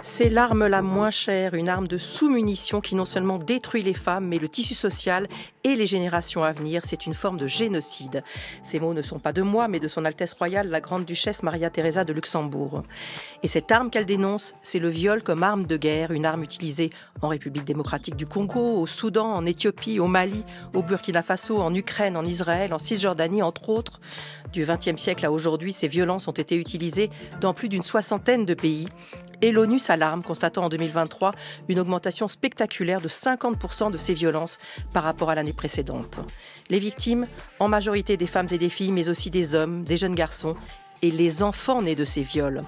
C'est l'arme la moins chère, une arme de sous-munition qui non seulement détruit les femmes, mais le tissu social et les générations à venir. C'est une forme de génocide. Ces mots ne sont pas de moi, mais de son Altesse Royale, la Grande Duchesse Maria Theresa de Luxembourg. Et cette arme qu'elle dénonce, c'est le viol comme arme de guerre, une arme utilisée en République démocratique du Congo, au Soudan, en Éthiopie, au Mali, au Burkina Faso, en Ukraine, en Israël, en Cisjordanie, entre autres. Du XXe siècle à aujourd'hui, ces violences ont été utilisées dans plus d'une soixantaine de pays. Et l'ONU s'alarme, constatant en 2023 une augmentation spectaculaire de 50% de ces violences par rapport à l'année précédente. Les victimes, en majorité des femmes et des filles, mais aussi des hommes, des jeunes garçons et les enfants nés de ces viols.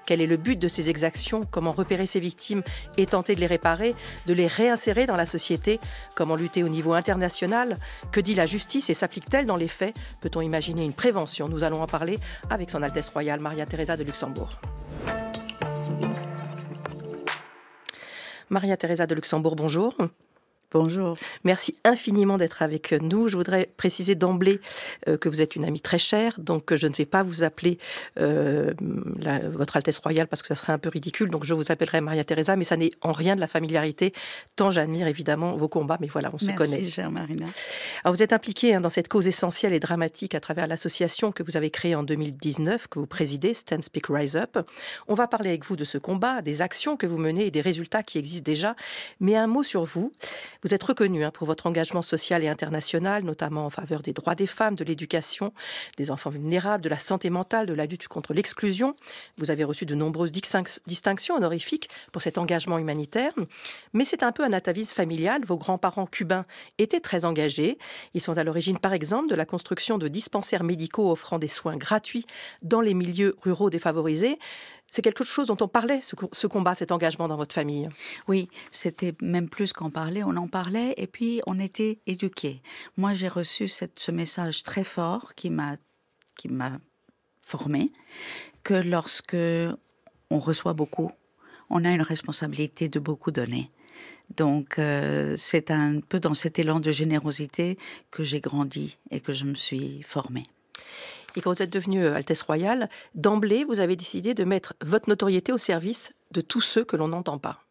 Quel est le but de ces exactions? Comment repérer ces victimes et tenter de les réparer, de les réinsérer dans la société? Comment lutter au niveau international? Que dit la justice et s'applique-t-elle dans les faits? Peut-on imaginer une prévention? Nous allons en parler avec son Altesse Royale Maria Theresa de Luxembourg. Maria Theresa de Luxembourg, bonjour. Bonjour. Merci infiniment d'être avec nous. Je voudrais préciser d'emblée que vous êtes une amie très chère, donc je ne vais pas vous appeler votre Altesse Royale parce que ça serait un peu ridicule, donc je vous appellerai Maria Theresa, mais ça n'est en rien de la familiarité, tant j'admire évidemment vos combats, mais voilà, on se connaît. Merci, chère Marina. Alors vous êtes impliquée dans cette cause essentielle et dramatique à travers l'association que vous avez créée en 2019, que vous présidez, Stand, Speak, Rise Up. On va parler avec vous de ce combat, des actions que vous menez et des résultats qui existent déjà, mais un mot sur vous. Vous êtes reconnu pour votre engagement social et international, notamment en faveur des droits des femmes, de l'éducation, des enfants vulnérables, de la santé mentale, de la lutte contre l'exclusion. Vous avez reçu de nombreuses distinctions honorifiques pour cet engagement humanitaire. Mais c'est un peu un atavisme familial. Vos grands-parents cubains étaient très engagés. Ils sont à l'origine, par exemple, de la construction de dispensaires médicaux offrant des soins gratuits dans les milieux ruraux défavorisés. C'est quelque chose dont on parlait, ce combat, cet engagement dans votre famille. Oui, c'était même plus qu'en parler, on en parlait et puis on était éduqués. Moi, j'ai reçu ce message très fort qui m'a formée, que lorsque on reçoit beaucoup, on a une responsabilité de beaucoup donner. Donc, c'est un peu dans cet élan de générosité que j'ai grandi et que je me suis formée. Et quand vous êtes devenue Altesse Royale, d'emblée, vous avez décidé de mettre votre notoriété au service de tous ceux que l'on n'entend pas.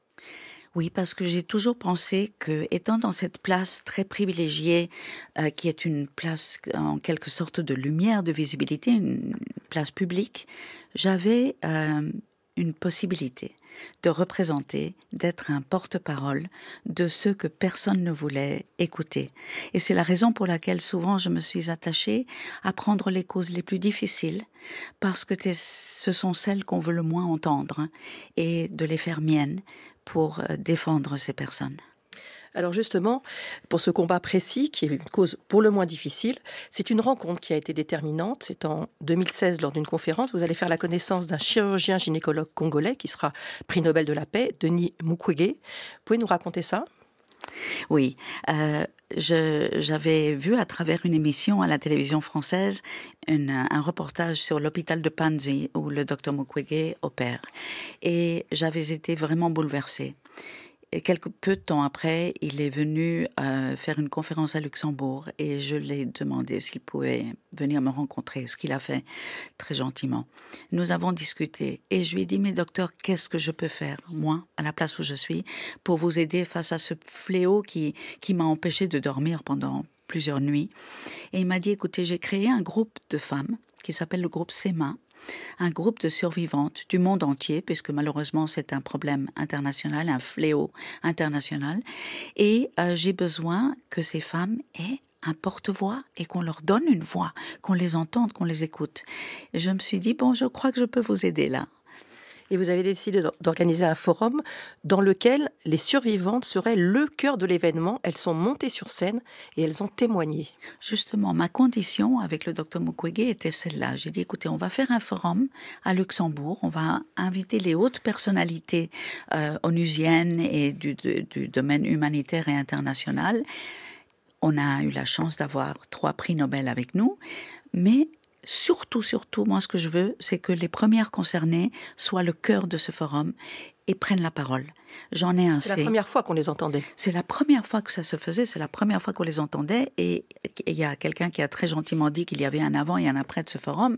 Oui, parce que j'ai toujours pensé que, étant dans cette place très privilégiée, qui est une place en quelque sorte de lumière, de visibilité, une place publique, j'avais une possibilité de représenter, d'être un porte-parole de ceux que personne ne voulait écouter. Et c'est la raison pour laquelle souvent je me suis attachée à prendre les causes les plus difficiles, parce que ce sont celles qu'on veut le moins entendre, et de les faire miennes pour défendre ces personnes. Alors justement, pour ce combat précis, qui est une cause pour le moins difficile, c'est une rencontre qui a été déterminante. C'est en 2016, lors d'une conférence, vous allez faire la connaissance d'un chirurgien gynécologue congolais qui sera prix Nobel de la paix, Denis Mukwege. Vous pouvez nous raconter ça ? Oui, j'avais vu à travers une émission à la télévision française un reportage sur l'hôpital de Panzi où le docteur Mukwege opère. Et j'avais été vraiment bouleversée. Et peu de temps après, il est venu faire une conférence à Luxembourg et je lui ai demandé s'il pouvait venir me rencontrer, ce qu'il a fait très gentiment. Nous avons discuté et je lui ai dit, mais docteur, qu'est-ce que je peux faire, moi, à la place où je suis, pour vous aider face à ce fléau qui m'a empêché de dormir pendant plusieurs nuits. Et il m'a dit, écoutez, j'ai créé un groupe de femmes qui s'appelle le groupe SEMA, un groupe de survivantes du monde entier, puisque malheureusement c'est un problème international, un fléau international, et j'ai besoin que ces femmes aient un porte-voix et qu'on leur donne une voix, qu'on les entende, qu'on les écoute. Et je me suis dit, bon, je crois que je peux vous aider là. Et vous avez décidé d'organiser un forum dans lequel les survivantes seraient le cœur de l'événement. Elles sont montées sur scène et elles ont témoigné. Justement, ma condition avec le docteur Mukwege était celle-là. J'ai dit, écoutez, on va faire un forum à Luxembourg. On va inviter les hautes personnalités onusiennes et du domaine humanitaire et international. On a eu la chance d'avoir 3 prix Nobel avec nous, mais surtout, moi, ce que je veux, c'est que les premières concernées soient le cœur de ce forum et prennent la parole. J'en ai assez. C'est la première fois qu'on les entendait. C'est la première fois que ça se faisait, c'est la première fois qu'on les entendait. Et il y a quelqu'un qui a très gentiment dit qu'il y avait un avant et un après de ce forum,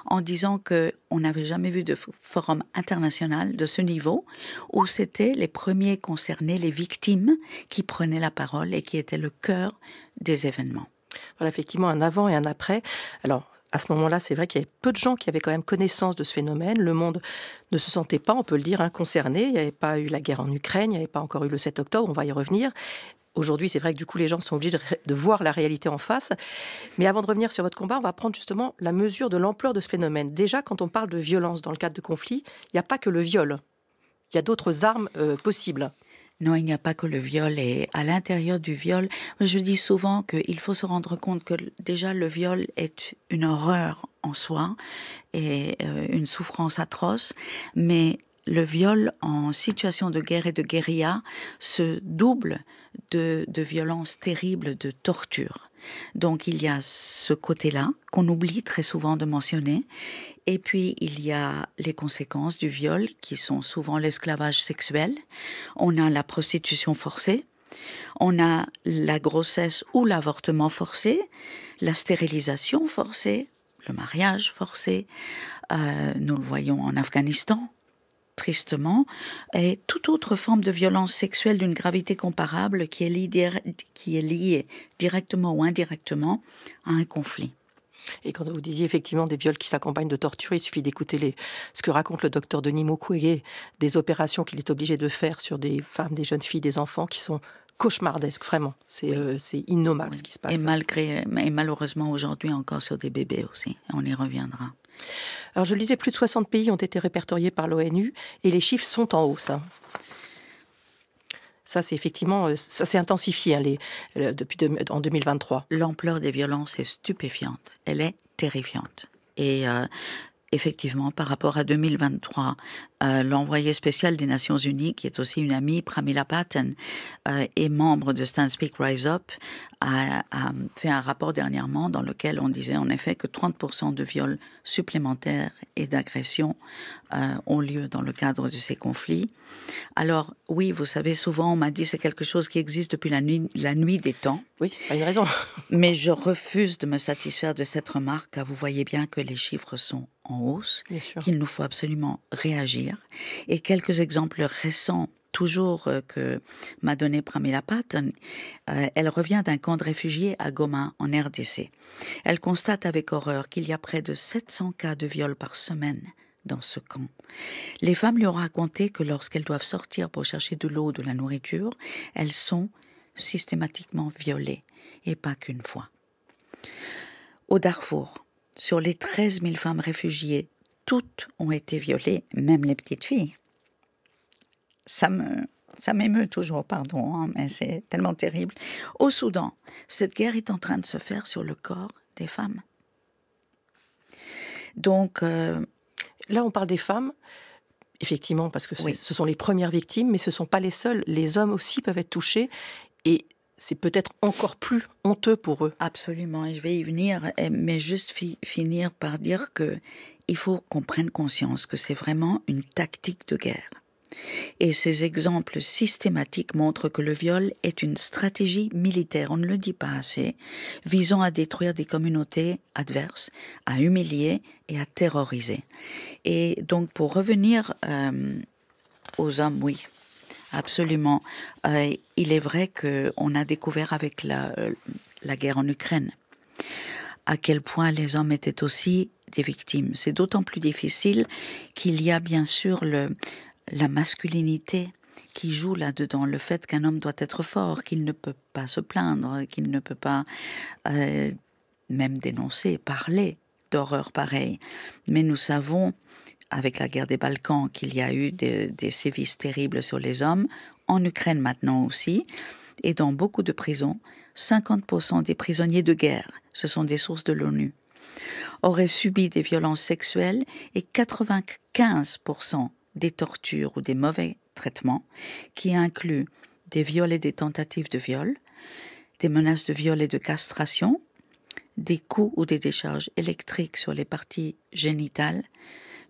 en disant qu'on n'avait jamais vu de forum international de ce niveau, où c'était les premiers concernés, les victimes, qui prenaient la parole et qui étaient le cœur des événements. Voilà, effectivement, un avant et un après. Alors, à ce moment-là, c'est vrai qu'il y avait peu de gens qui avaient quand même connaissance de ce phénomène. Le monde ne se sentait pas, on peut le dire, concerné. Il n'y avait pas eu la guerre en Ukraine, il n'y avait pas encore eu le 7 octobre, on va y revenir. Aujourd'hui, c'est vrai que du coup, les gens sont obligés de voir la réalité en face. Mais avant de revenir sur votre combat, on va prendre justement la mesure de l'ampleur de ce phénomène. Déjà, quand on parle de violence dans le cadre de conflits, il n'y a pas que le viol. Il y a d'autres armes possibles. Non, il n'y a pas que le viol. Et à l'intérieur du viol, je dis souvent qu'il faut se rendre compte que déjà le viol est une horreur en soi et une souffrance atroce, mais le viol en situation de guerre et de guérilla se double de violences terribles, de torture. Donc il y a ce côté-là qu'on oublie très souvent de mentionner. Et puis il y a les conséquences du viol qui sont souvent l'esclavage sexuel. On a la prostitution forcée. On a la grossesse ou l'avortement forcé, la stérilisation forcée, le mariage forcé. Nous le voyons en Afghanistan, tristement, et toute autre forme de violence sexuelle d'une gravité comparable qui est liée directement ou indirectement à un conflit. Et quand vous disiez effectivement des viols qui s'accompagnent de torture, il suffit d'écouter ce que raconte le docteur Denis Mukwege, des opérations qu'il est obligé de faire sur des femmes, des jeunes filles, des enfants qui sont cauchemardesques, vraiment. C'est innommable ce qui se passe. Et malheureusement aujourd'hui encore sur des bébés aussi, on y reviendra. Alors je le disais, plus de 60 pays ont été répertoriés par l'ONU et les chiffres sont en hausse. Ça, c'est effectivement, ça s'est intensifié en 2023. L'ampleur des violences est stupéfiante, elle est terrifiante. Et effectivement, par rapport à 2023, l'envoyé spécial des Nations Unies, qui est aussi une amie, Pramila Patten, et membre de Stand Speak Rise Up, a fait un rapport dernièrement dans lequel on disait en effet que 30% de viols supplémentaires et d'agressions ont lieu dans le cadre de ces conflits. Alors oui, vous savez, souvent on m'a dit c'est quelque chose qui existe depuis la nuit des temps. Oui, pas une raison. Mais je refuse de me satisfaire de cette remarque, car vous voyez bien que les chiffres sont en hausse, qu'il nous faut absolument réagir. Et quelques exemples récents, toujours que m'a donné Pramila Patten, elle revient d'un camp de réfugiés à Goma, en RDC. Elle constate avec horreur qu'il y a près de 700 cas de viol par semaine dans ce camp. Les femmes lui ont raconté que lorsqu'elles doivent sortir pour chercher de l'eau, de la nourriture, elles sont systématiquement violées, et pas qu'une fois. Au Darfour, sur les 13 000 femmes réfugiées, toutes ont été violées, même les petites filles. Ça m'émeut toujours, pardon, mais c'est tellement terrible. Au Soudan, cette guerre est en train de se faire sur le corps des femmes. Donc, là, on parle des femmes, effectivement, parce que ce sont les premières victimes, mais ce ne sont pas les seules. Les hommes aussi peuvent être touchés, et c'est peut-être encore plus honteux pour eux. Absolument, et je vais y venir, mais juste finir par dire qu'il faut qu'on prenne conscience que c'est vraiment une tactique de guerre. Et ces exemples systématiques montrent que le viol est une stratégie militaire, on ne le dit pas assez, visant à détruire des communautés adverses, à humilier et à terroriser. Et donc pour revenir aux hommes, oui, absolument. Il est vrai qu'on a découvert avec la guerre en Ukraine à quel point les hommes étaient aussi des victimes. C'est d'autant plus difficile qu'il y a bien sûr la masculinité qui joue là-dedans, le fait qu'un homme doit être fort, qu'il ne peut pas se plaindre, qu'il ne peut pas même dénoncer, parler d'horreurs pareilles. Mais nous savons, avec la guerre des Balkans, qu'il y a eu des sévices terribles sur les hommes, en Ukraine maintenant aussi, et dans beaucoup de prisons, 50% des prisonniers de guerre, ce sont des sources de l'ONU, auraient subi des violences sexuelles et 95% des tortures ou des mauvais traitements, qui incluent des viols et des tentatives de viol, des menaces de viol et de castration, des coups ou des décharges électriques sur les parties génitales,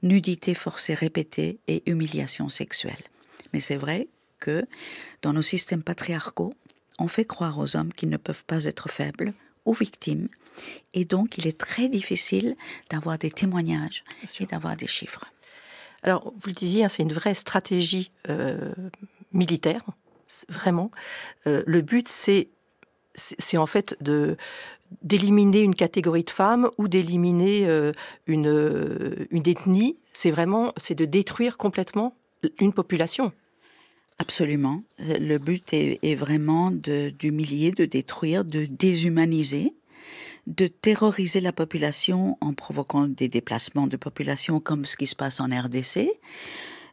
nudité forcée répétée et humiliation sexuelle. Mais c'est vrai que dans nos systèmes patriarcaux, on fait croire aux hommes qu'ils ne peuvent pas être faibles ou victimes. Et donc, il est très difficile d'avoir des témoignages et d'avoir des chiffres. Alors, vous le disiez, hein, c'est une vraie stratégie militaire, vraiment. Le but, c'est en fait d'éliminer une catégorie de femmes ou d'éliminer une ethnie. C'est de détruire complètement une population. Absolument. Le but est vraiment d'humilier, de détruire, de déshumaniser, de terroriser la population en provoquant des déplacements de population comme ce qui se passe en RDC,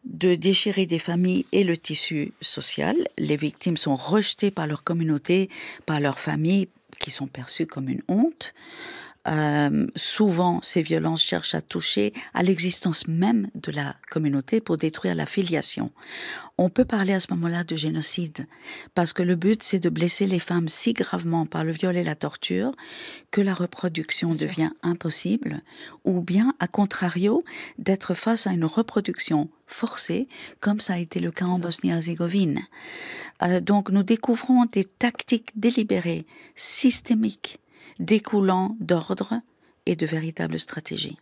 de déchirer des familles et le tissu social. Les victimes sont rejetées par leur communauté, par leurs familles, qui sont perçues comme une honte. Souvent, ces violences cherchent à toucher à l'existence même de la communauté pour détruire la filiation. On peut parler à ce moment-là de génocide, parce que le but, c'est de blesser les femmes si gravement par le viol et la torture que la reproduction devient impossible, ou bien, à contrario, d'être face à une reproduction forcée, comme ça a été le cas en Bosnie-Herzégovine. Donc, nous découvrons des tactiques délibérées, systémiques, découlant d'ordre et de véritables stratégies.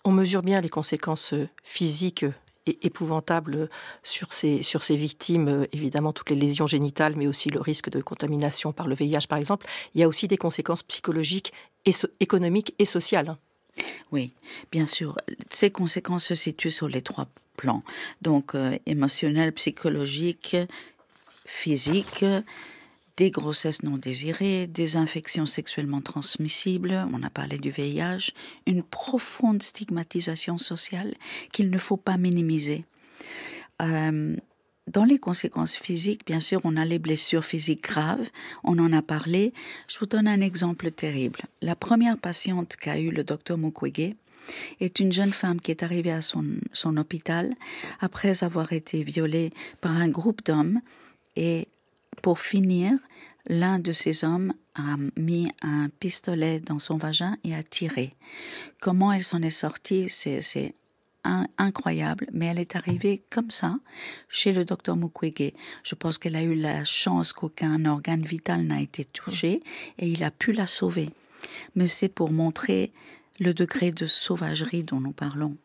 On mesure bien les conséquences physiques épouvantables sur ces victimes, évidemment toutes les lésions génitales, mais aussi le risque de contamination par le VIH par exemple. Il y a aussi des conséquences psychologiques, économiques et sociales. Oui, bien sûr. Ces conséquences se situent sur les 3 plans. Donc, émotionnel, psychologique, physique, des grossesses non désirées, des infections sexuellement transmissibles, on a parlé du VIH, une profonde stigmatisation sociale qu'il ne faut pas minimiser. Dans les conséquences physiques, bien sûr, on a les blessures physiques graves, on en a parlé. Je vous donne un exemple terrible. La première patiente qu'a eu le docteur Mukwege est une jeune femme qui est arrivée à son hôpital après avoir été violée par un groupe d'hommes et pour finir, l'un de ces hommes a mis un pistolet dans son vagin et a tiré. Comment elle s'en est sortie, c'est incroyable, mais elle est arrivée comme ça chez le docteur Mukwege. Je pense qu'elle a eu la chance qu'aucun organe vital n'a été touché et il a pu la sauver. Mais c'est pour montrer le degré de sauvagerie dont nous parlons.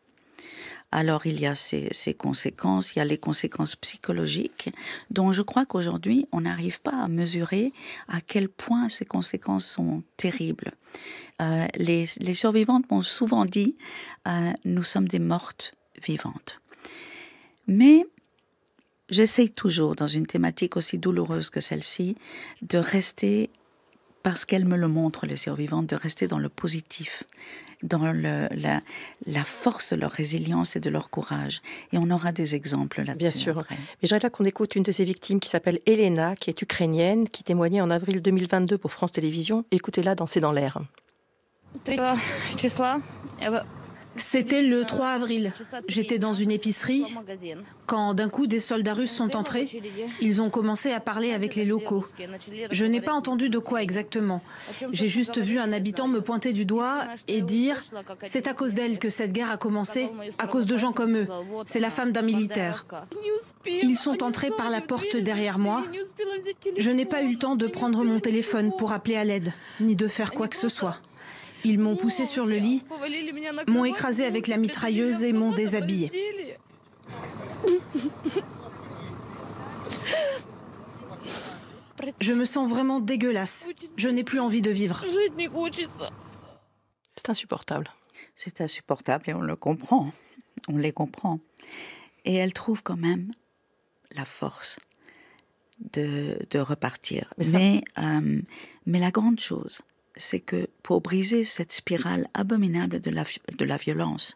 Alors, il y a ces conséquences, il y a les conséquences psychologiques, dont je crois qu'aujourd'hui, on n'arrive pas à mesurer à quel point ces conséquences sont terribles. Les survivantes m'ont souvent dit nous sommes des mortes vivantes. Mais j'essaye toujours, dans une thématique aussi douloureuse que celle-ci, de rester, parce qu'elle me le montre, les survivantes, de rester dans le positif, dans la force de leur résilience et de leur courage. Et on aura des exemples là-dessus. Bien sûr. Après. Mais j'aimerais là qu'on écoute une de ces victimes qui s'appelle Elena, qui est ukrainienne, qui témoignait en avril 2022 pour France Télévisions. Écoutez-la dans C'est dans l'air. C'était le 3 avril. J'étais dans une épicerie quand d'un coup des soldats russes sont entrés. Ils ont commencé à parler avec les locaux. Je n'ai pas entendu de quoi exactement. J'ai juste vu un habitant me pointer du doigt et dire « C'est à cause d'elle que cette guerre a commencé, à cause de gens comme eux. C'est la femme d'un militaire. » Ils sont entrés par la porte derrière moi. Je n'ai pas eu le temps de prendre mon téléphone pour appeler à l'aide, ni de faire quoi que ce soit. Ils m'ont poussé sur le lit, m'ont écrasé avec la mitrailleuse et m'ont déshabillé. Je me sens vraiment dégueulasse. Je n'ai plus envie de vivre. C'est insupportable. C'est insupportable et on le comprend. On les comprend. Et elle trouve quand même la force de repartir. Mais la grande chose, c'est que pour briser cette spirale abominable de la violence,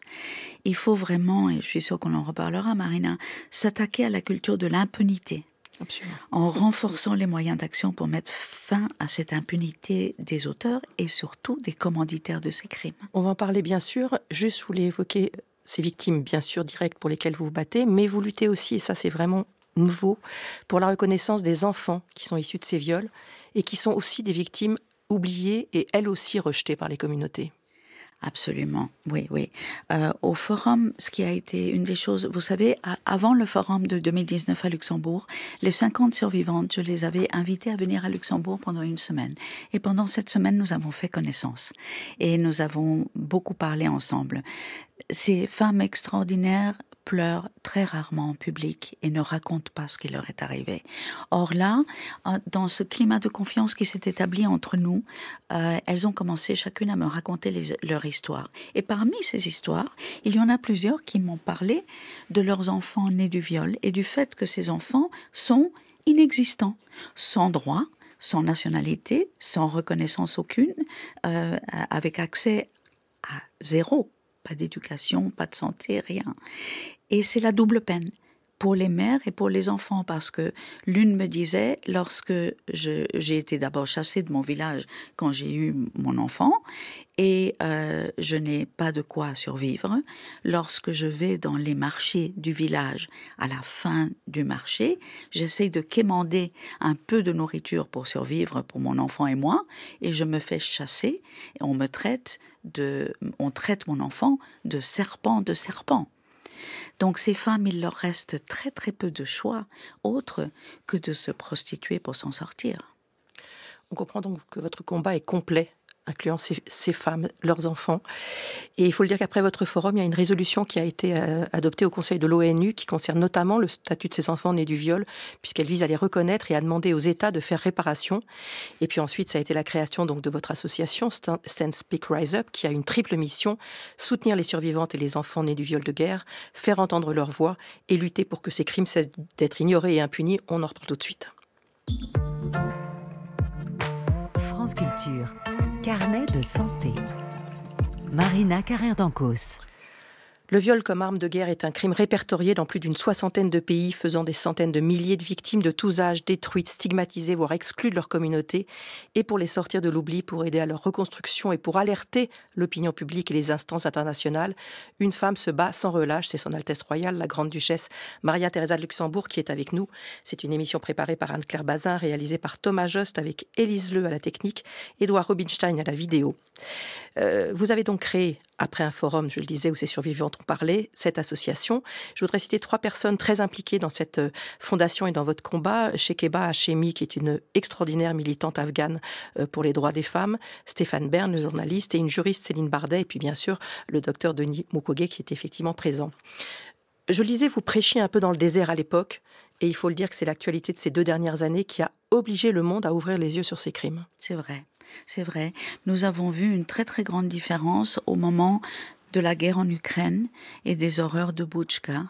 il faut vraiment, et je suis sûre qu'on en reparlera, Marina, s'attaquer à la culture de l'impunité. Absolument. En renforçant les moyens d'action pour mettre fin à cette impunité des auteurs et surtout des commanditaires de ces crimes. On va en parler bien sûr. Juste, je voulais évoquer ces victimes bien sûr directes pour lesquelles vous vous battez, mais vous luttez aussi, et ça c'est vraiment nouveau, pour la reconnaissance des enfants qui sont issus de ces viols et qui sont aussi des victimes oubliées et elles aussi rejetées par les communautés. Absolument, oui, oui. Au forum, ce qui a été une des choses, vous savez, avant le forum de 2019 à Luxembourg, les 50 survivantes, je les avais invitées à venir à Luxembourg pendant une semaine. Et pendant cette semaine, nous avons fait connaissance. Et nous avons beaucoup parlé ensemble. Ces femmes extraordinaires pleurent très rarement en public et ne racontent pas ce qui leur est arrivé. Or là, dans ce climat de confiance qui s'est établi entre nous, elles ont commencé chacune à me raconter leur histoire. Et parmi ces histoires, il y en a plusieurs qui m'ont parlé de leurs enfants nés du viol et du fait que ces enfants sont inexistants, sans droit, sans nationalité, sans reconnaissance aucune, avec accès à zéro. Pas d'éducation, pas de santé, rien. Et c'est la double peine pour les mères et pour les enfants, parce que l'une me disait, lorsque j'ai été d'abord chassée de mon village quand j'ai eu mon enfant, et je n'ai pas de quoi survivre, lorsque je vais dans les marchés du village, à la fin du marché, j'essaye de quémander un peu de nourriture pour survivre pour mon enfant et moi, et je me fais chasser, et on traite mon enfant de serpent. Donc ces femmes, il leur reste très très peu de choix autre que de se prostituer pour s'en sortir. On comprend donc que votre combat est complet, incluant ces femmes, leurs enfants. Et il faut le dire qu'après votre forum, il y a une résolution qui a été adoptée au Conseil de l'ONU qui concerne notamment le statut de ces enfants nés du viol, puisqu'elle vise à les reconnaître et à demander aux États de faire réparation. Et puis ensuite, ça a été la création donc de votre association Stand Speak Rise Up, qui a une triple mission: soutenir les survivantes et les enfants nés du viol de guerre, faire entendre leur voix et lutter pour que ces crimes cessent d'être ignorés et impunis. On en reparle tout de suite. France Culture, carnet de santé. Marina Carrère-Dancos. Le viol comme arme de guerre est un crime répertorié dans plus d'une soixantaine de pays, faisant des centaines de milliers de victimes de tous âges détruites, stigmatisées, voire exclues de leur communauté. Et pour les sortir de l'oubli, pour aider à leur reconstruction et pour alerter l'opinion publique et les instances internationales, une femme se bat sans relâche. C'est son Altesse Royale, la Grande-Duchesse Maria Theresa de Luxembourg, qui est avec nous. C'est une émission préparée par Anne-Claire Bazin, réalisée par Thomas Jost avec Élise Leu à la technique, Édouard Rubinstein à la vidéo. Vous avez donc créé, après un forum, je le disais, où ces survivantes ont parlé, cette association. Je voudrais citer 3 personnes très impliquées dans cette fondation et dans votre combat. Shekeba Hashemi, qui est une extraordinaire militante afghane pour les droits des femmes, Stéphane Bern, le journaliste, et une juriste, Céline Bardet, et puis bien sûr le docteur Denis Mukwege, qui est effectivement présent. Je le disais, vous prêchiez un peu dans le désert à l'époque, et il faut le dire que c'est l'actualité de ces 2 dernières années qui a obligé le monde à ouvrir les yeux sur ces crimes. C'est vrai. C'est vrai. Nous avons vu une très très grande différence au moment de la guerre en Ukraine et des horreurs de Boutchka.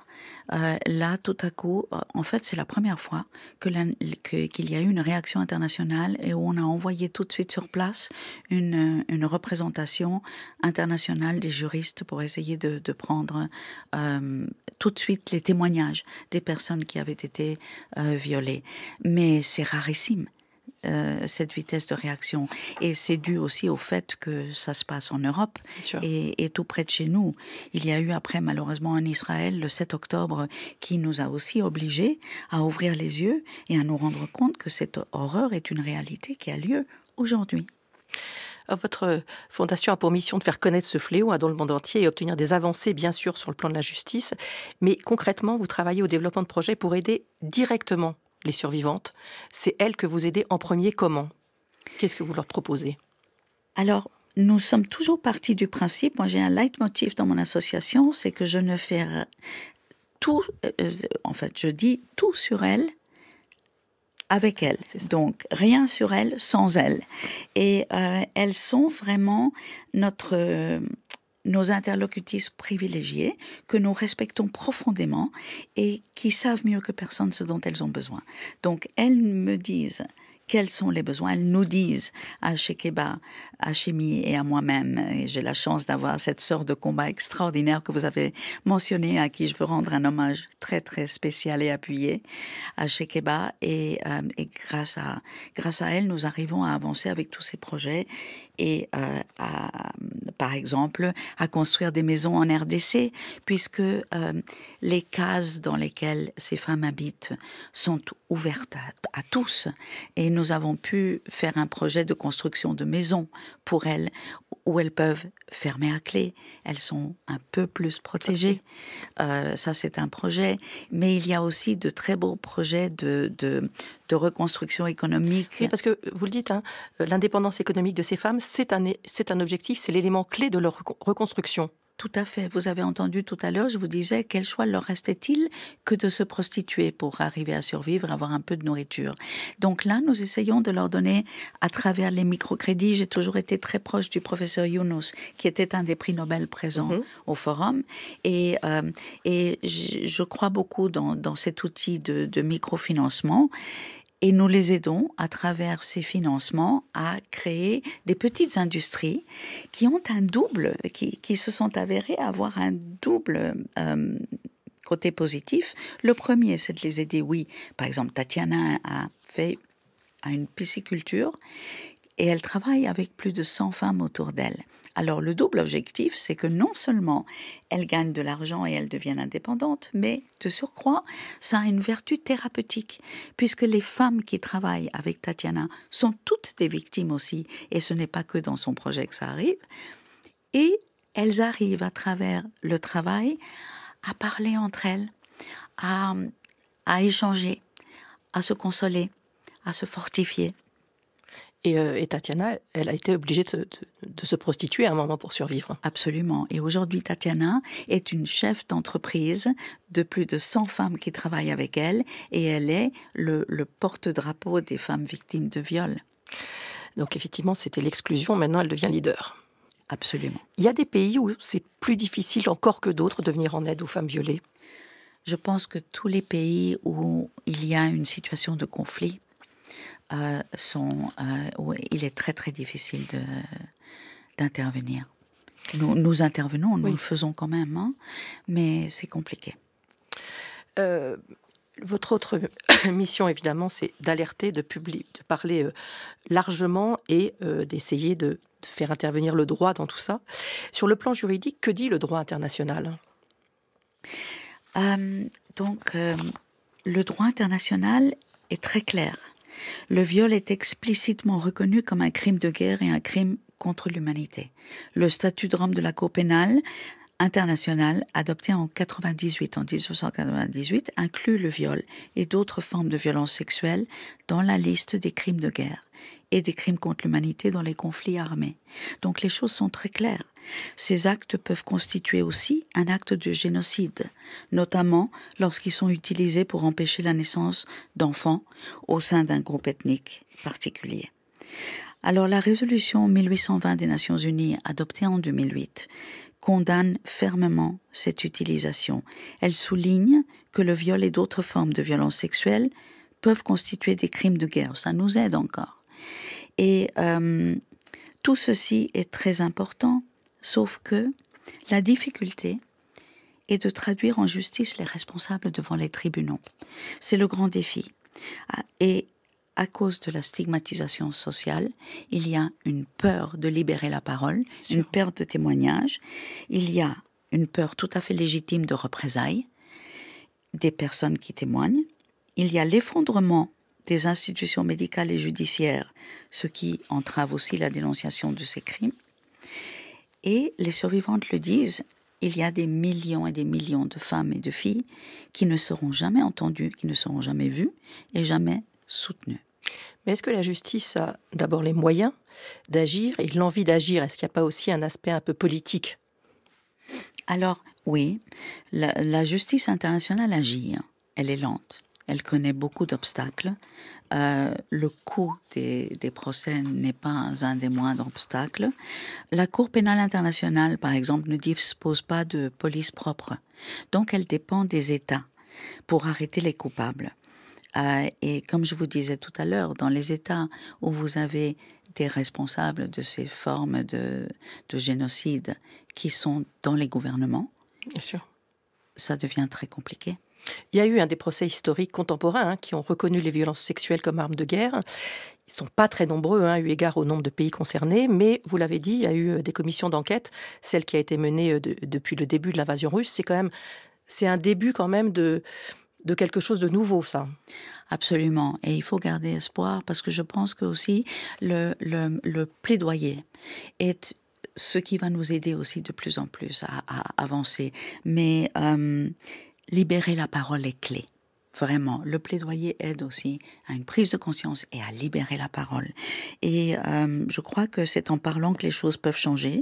Là, tout à coup, en fait, c'est la première fois qu'il y a eu une réaction internationale et où on a envoyé tout de suite sur place une représentation internationale des juristes pour essayer de prendre tout de suite les témoignages des personnes qui avaient été violées. Mais c'est rarissime. Cette vitesse de réaction. Et c'est dû aussi au fait que ça se passe en Europe et tout près de chez nous. Il y a eu après, malheureusement, en Israël, le 7 octobre, qui nous a aussi obligés à ouvrir les yeux et à nous rendre compte que cette horreur est une réalité qui a lieu aujourd'hui. Votre fondation a pour mission de faire connaître ce fléau dans le monde entier et obtenir des avancées, bien sûr, sur le plan de la justice. Mais concrètement, vous travaillez au développement de projets pour aider directement les survivantes. C'est elles que vous aidez en premier. Comment ? Qu'est-ce que vous leur proposez ? Alors, nous sommes toujours partis du principe, moi j'ai un leitmotiv dans mon association, c'est que je ne fais tout, en fait je dis tout sur elles, avec elles. Donc rien sur elles sans elles. Et elles sont vraiment nos interlocutrices privilégiées, que nous respectons profondément et qui savent mieux que personne ce dont elles ont besoin. Donc, elles me disent quels sont les besoins. Elles nous disent à Shekeba, à Hashemi et à moi-même, et j'ai la chance d'avoir cette sorte de combat extraordinaire que vous avez mentionné, à qui je veux rendre un hommage très très spécial et appuyé, à Shekeba, et grâce à elle, nous arrivons à avancer avec tous ces projets. et par exemple, à construire des maisons en RDC, puisque les cases dans lesquelles ces femmes habitent sont ouvertes à tous. Et nous avons pu faire un projet de construction de maisons pour elles, où elles peuvent fermer à clé. Elles sont un peu plus protégées. Ça, c'est un projet. Mais il y a aussi de très beaux projets de reconstruction économique. Oui, parce que vous le dites, hein, l'indépendance économique de ces femmes, c'est un objectif, c'est l'élément clé de leur reconstruction. Tout à fait. Vous avez entendu tout à l'heure, je vous disais, quel choix leur restait-il que de se prostituer pour arriver à survivre, avoir un peu de nourriture. Donc là, nous essayons de leur donner, à travers les microcrédits, j'ai toujours été très proche du professeur Yunus, qui était un des prix Nobel présents au forum. Et je crois beaucoup dans cet outil de microfinancement. Et nous les aidons, à travers ces financements, à créer des petites industries qui ont un double, qui se sont avérées avoir un double côté positif. Le premier, c'est de les aider, oui. Par exemple, Tatiana a une pisciculture et elle travaille avec plus de 100 femmes autour d'elle. Alors, le double objectif, c'est que non seulement elles gagnent de l'argent et elles deviennent indépendantes, mais de surcroît, ça a une vertu thérapeutique, puisque les femmes qui travaillent avec Tatiana sont toutes des victimes aussi, et ce n'est pas que dans son projet que ça arrive, et elles arrivent à travers le travail à parler entre elles, à échanger, à se consoler, à se fortifier. Et Tatiana, elle a été obligée de se prostituer à un moment pour survivre. Absolument. Et aujourd'hui, Tatiana est une chef d'entreprise de plus de 100 femmes qui travaillent avec elle, et elle est le porte-drapeau des femmes victimes de viol. Donc effectivement, c'était l'exclusion. Maintenant, elle devient leader. Absolument. Il y a des pays où c'est plus difficile encore que d'autres de venir en aide aux femmes violées. Je pense que tous les pays où il y a une situation de conflit, où il est très très difficile d'intervenir. Nous intervenons, nous le faisons quand même, hein, mais c'est compliqué. Votre autre mission, évidemment, c'est d'alerter, de parler largement et d'essayer de faire intervenir le droit dans tout ça. Sur le plan juridique, que dit le droit international ? Donc, le droit international est très clair. Le viol est explicitement reconnu comme un crime de guerre et un crime contre l'humanité. Le statut de Rome de la Cour pénale internationale, adopté en 1998, inclut le viol et d'autres formes de violence sexuelle dans la liste des crimes de guerre et des crimes contre l'humanité dans les conflits armés. Donc les choses sont très claires. Ces actes peuvent constituer aussi un acte de génocide, notamment lorsqu'ils sont utilisés pour empêcher la naissance d'enfants au sein d'un groupe ethnique particulier. Alors la résolution 1820 des Nations Unies, adoptée en 2008, condamne fermement cette utilisation. Elle souligne que le viol et d'autres formes de violence sexuelle peuvent constituer des crimes de guerre. Ça nous aide encore. Et tout ceci est très important, sauf que la difficulté est de traduire en justice les responsables devant les tribunaux. C'est le grand défi. Et à cause de la stigmatisation sociale, il y a une peur de libérer la parole, une peur de témoignage, il y a une peur tout à fait légitime de représailles des personnes qui témoignent, il y a l'effondrement des institutions médicales et judiciaires, ce qui entrave aussi la dénonciation de ces crimes. Et les survivantes le disent, il y a des millions et des millions de femmes et de filles qui ne seront jamais entendues, qui ne seront jamais vues et jamais soutenues. Mais est-ce que la justice a d'abord les moyens d'agir et l'envie d'agir ? Est-ce qu'il n'y a pas aussi un aspect un peu politique ? Alors, oui, la justice internationale agit. Elle est lente. Elle connaît beaucoup d'obstacles. Le coût des procès n'est pas un des moindres obstacles. La Cour pénale internationale, par exemple, ne dispose pas de police propre. Donc, elle dépend des États pour arrêter les coupables. Et comme je vous disais tout à l'heure, dans les États où vous avez des responsables de ces formes de génocide qui sont dans les gouvernements, bien sûr, ça devient très compliqué. Il y a eu des procès historiques contemporains qui ont reconnu les violences sexuelles comme armes de guerre. Ils ne sont pas très nombreux, eu égard au nombre de pays concernés, mais vous l'avez dit, il y a eu des commissions d'enquête. Celle qui a été menée depuis le début de l'invasion russe, c'est un début quand même de quelque chose de nouveau, ça. Absolument. Et il faut garder espoir parce que je pense que aussi le plaidoyer est ce qui va nous aider aussi de plus en plus à avancer. Mais libérer la parole est clé. Vraiment, le plaidoyer aide aussi à une prise de conscience et à libérer la parole. Et je crois que c'est en parlant que les choses peuvent changer.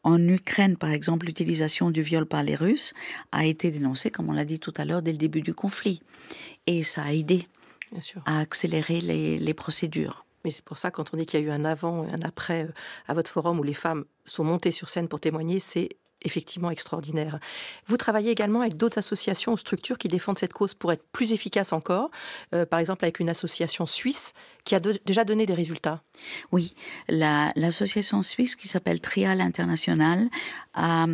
En Ukraine, par exemple, l'utilisation du viol par les Russes a été dénoncée, comme on l'a dit tout à l'heure, dès le début du conflit. Et ça a aidé Bien sûr. à accélérer les procédures. Mais c'est pour ça, quand on dit qu'il y a eu un avant et un après à votre forum où les femmes sont montées sur scène pour témoigner, c'est effectivement extraordinaire. Vous travaillez également avec d'autres associations ou structures qui défendent cette cause pour être plus efficace encore, par exemple avec une association suisse qui a déjà donné des résultats. Oui, l'association suisse qui s'appelle Trial International a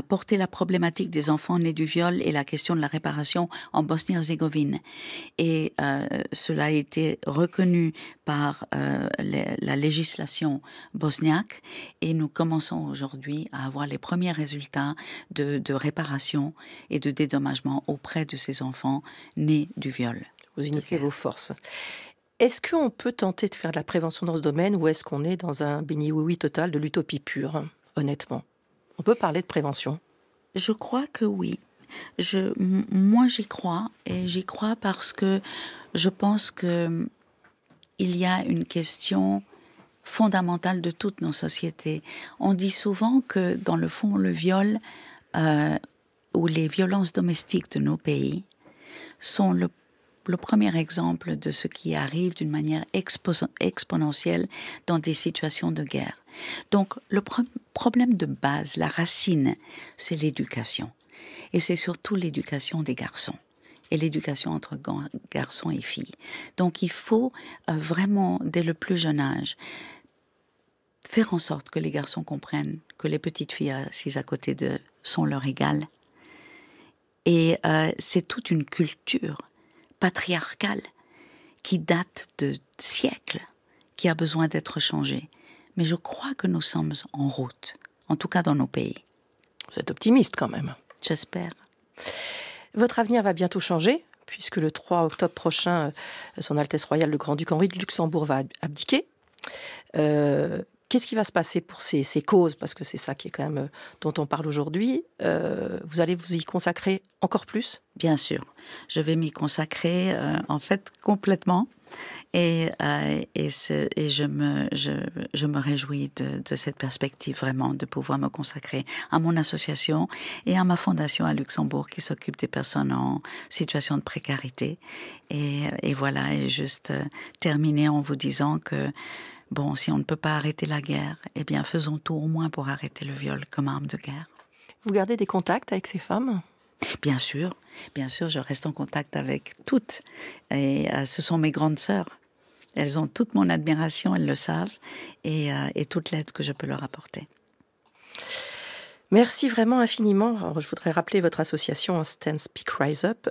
porté la problématique des enfants nés du viol et la question de la réparation en Bosnie-Herzégovine. Et cela a été reconnu par la législation bosniaque et nous commençons aujourd'hui à avoir les premiers résultats de réparation et de dédommagement auprès de ces enfants nés du viol. Vous unissez vos forces. Est-ce qu'on peut tenter de faire de la prévention dans ce domaine ou est-ce qu'on est dans un béni-oui-oui total de l'utopie pure, honnêtement? On peut parler de prévention? Je crois que oui. Moi, j'y crois. Et j'y crois parce que je pense qu'il y a une question fondamentale de toutes nos sociétés. On dit souvent que, dans le fond, le viol ou les violences domestiques de nos pays sont le premier exemple de ce qui arrive d'une manière exponentielle dans des situations de guerre. Donc, le problème de base, la racine, c'est l'éducation. Et c'est surtout l'éducation des garçons et l'éducation entre garçons et filles. Donc, il faut vraiment, dès le plus jeune âge, faire en sorte que les garçons comprennent que les petites filles assises à côté d'eux sont leur égales. Et c'est toute une culture patriarcale qui date de siècles, qui a besoin d'être changée. Mais je crois que nous sommes en route, en tout cas dans nos pays. Vous êtes optimiste quand même. J'espère. Votre avenir va bientôt changer, puisque le 3 octobre prochain, Son Altesse Royale le Grand-Duc Henri de Luxembourg va abdiquer. Qu'est-ce qui va se passer pour ces causes? Parce que c'est ça qui est quand même dont on parle aujourd'hui. Vous allez vous y consacrer encore plus? Bien sûr. Je vais m'y consacrer, en fait, complètement. Et je me réjouis de cette perspective, vraiment, de pouvoir me consacrer à mon association et à ma fondation à Luxembourg qui s'occupe des personnes en situation de précarité. Et voilà, et juste terminer en vous disant que bon, si on ne peut pas arrêter la guerre, eh bien faisons tout au moins pour arrêter le viol comme arme de guerre. Vous gardez des contacts avec ces femmes? Bien sûr, je reste en contact avec toutes. Et ce sont mes grandes sœurs. Elles ont toute mon admiration, elles le savent, et toute l'aide que je peux leur apporter. Merci vraiment infiniment. Alors, je voudrais rappeler votre association Stand Speak Rise Up.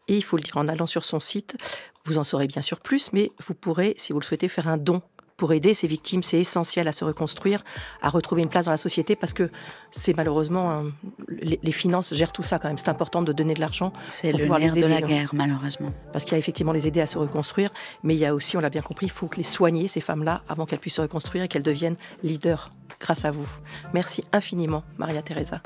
Et il faut le dire, en allant sur son site, vous en saurez bien sûr plus, mais vous pourrez, si vous le souhaitez, faire un don pour aider ces victimes. C'est essentiel à se reconstruire, à retrouver une place dans la société, parce que c'est malheureusement, les finances gèrent tout ça quand même. C'est important de donner de l'argent. C'est le nerf de la guerre, malheureusement. Parce qu'il y a effectivement les aider à se reconstruire, mais il y a aussi, on l'a bien compris, il faut les soigner, ces femmes-là, avant qu'elles puissent se reconstruire et qu'elles deviennent leaders grâce à vous. Merci infiniment, Maria Teresa.